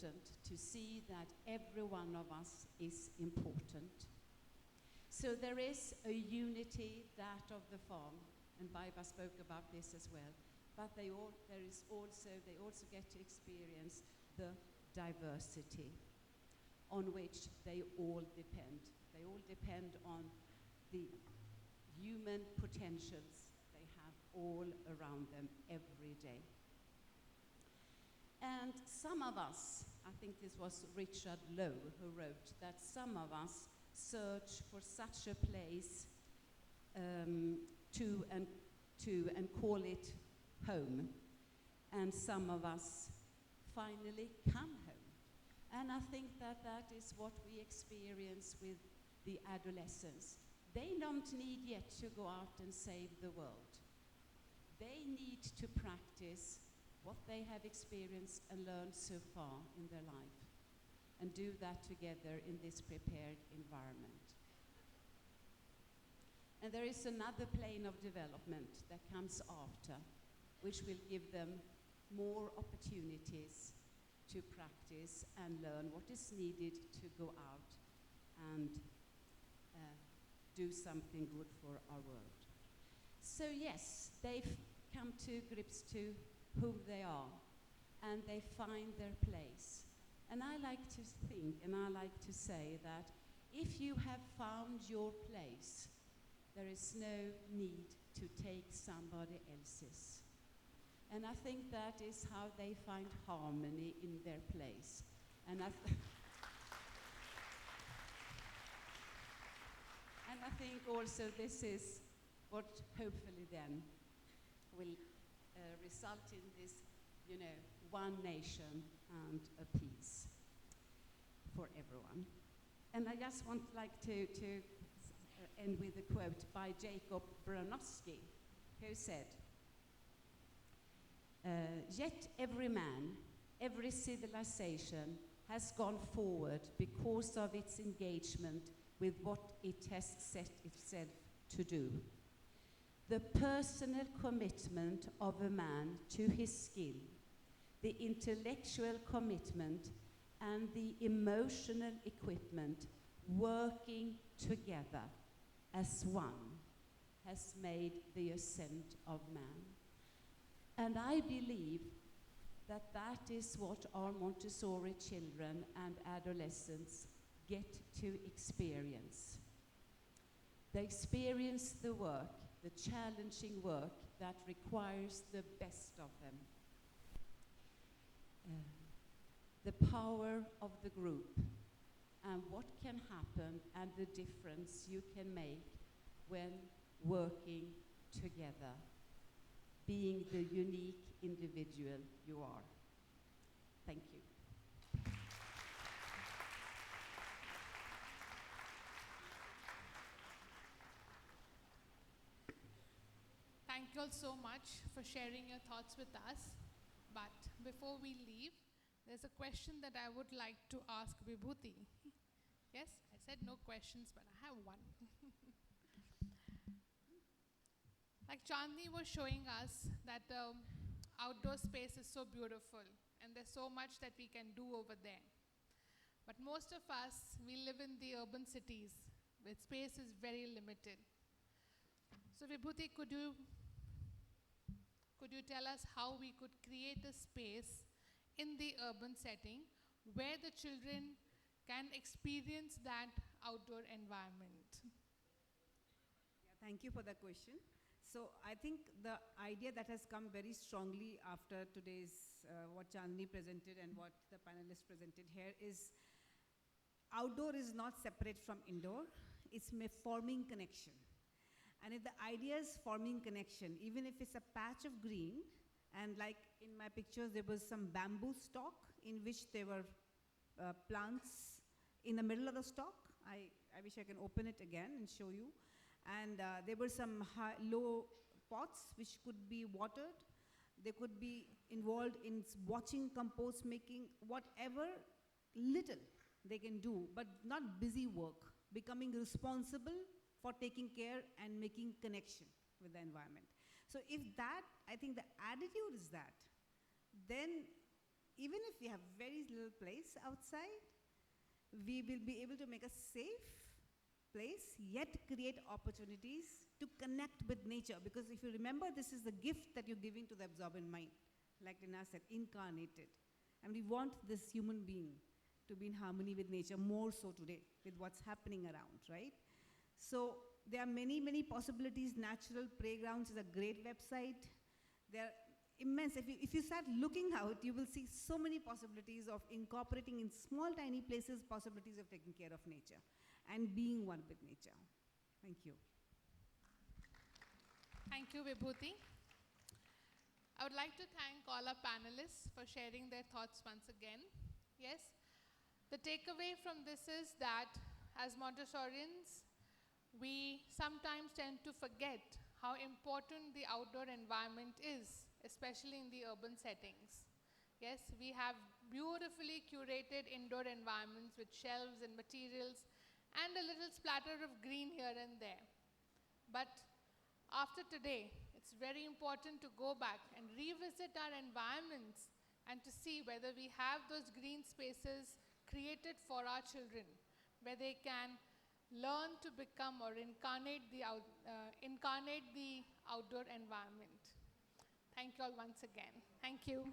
important to see that every one of us is important. So there is a unity, that of the farm, and Baiba spoke about this as well, but they also get to experience the diversity on which they all depend. They all depend on the human potentials they have all around them every day. And some of us, I think this was Richard Lowe who wrote, that some of us search for such a place to and call it home. And some of us finally come home. And I think that that is what we experience with the adolescents. They don't need yet to go out and save the world. They need to practice what they have experienced and learned so far in their life, and do that together in this prepared environment. And there is another plane of development that comes after, which will give them more opportunities to practice and learn what is needed to go out and do something good for our world. So yes, they've come to grips to who they are, and they find their place. And I like to think, and I like to say that if you have found your place, there is no need to take somebody else's. And I think that is how they find harmony in their place. And I think also this is what hopefully then will result in this, one nation and a peace for everyone. And I just want to end with a quote by Jacob Bronowski, who said, "Yet every man, every civilization has gone forward because of its engagement with what it has set itself to do. The personal commitment of a man to his skill, the intellectual commitment, and the emotional equipment working together as one has made the ascent of man." And I believe that that is what our Montessori children and adolescents get to experience. They experience the work, the challenging work that requires the best of them. The power of the group and what can happen and the difference you can make when working together, being the unique individual you are. Thank you. Thank you all so much for sharing your thoughts with us. But before we leave, there's a question that I would like to ask Vibhuti. Yes, I said no questions, but I have one. Like Chandni was showing us that the outdoor space is so beautiful and there's so much that we can do over there. But most of us, we live in the urban cities where space is very limited. So Vibhuti, could you tell us how we could create a space in the urban setting where the children can experience that outdoor environment? Yeah, thank you for the question. So I think the idea that has come very strongly after today's, what Chandni presented and what the panelists presented here is, outdoor is not separate from indoor, it's forming connection. And if the idea is forming connection, even if it's a patch of green, and like in my pictures, there was some bamboo stalk in which there were plants in the middle of the stalk. I wish I can open it again and show you. And there were some low pots which could be watered. They could be involved in watching compost making, whatever little they can do, but not busy work, becoming responsible for taking care and making connection with the environment. So if that, I think the attitude is that, then even if we have very natural place outside. We will be able to make a safe place, yet create opportunities to connect with nature. Because if you remember, this is the gift that you're giving to the absorbent mind, like Lina said, incarnated. And we want this human being to be in harmony with nature, more so today, with what's happening around, right? So there are many, many possibilities. Natural Playgrounds is a great website. They're immense. If you start looking out, you will see so many possibilities of incorporating in small, tiny places, possibilities of taking care of nature and being one with nature. Thank you. Thank you, Vibhuti. I would like to thank all our panelists for sharing their thoughts once again. Yes, the takeaway from this is that as Montessorians, we sometimes tend to forget how important the outdoor environment is, especially in the urban settings. Yes, we have beautifully curated indoor environments with shelves and materials and a little splatter of green here and there. But after today, it's very important to go back and revisit our environments and to see whether we have those green spaces created for our children, where they can learn to become or incarnate the outdoor environment. Thank you all once again. Thank you.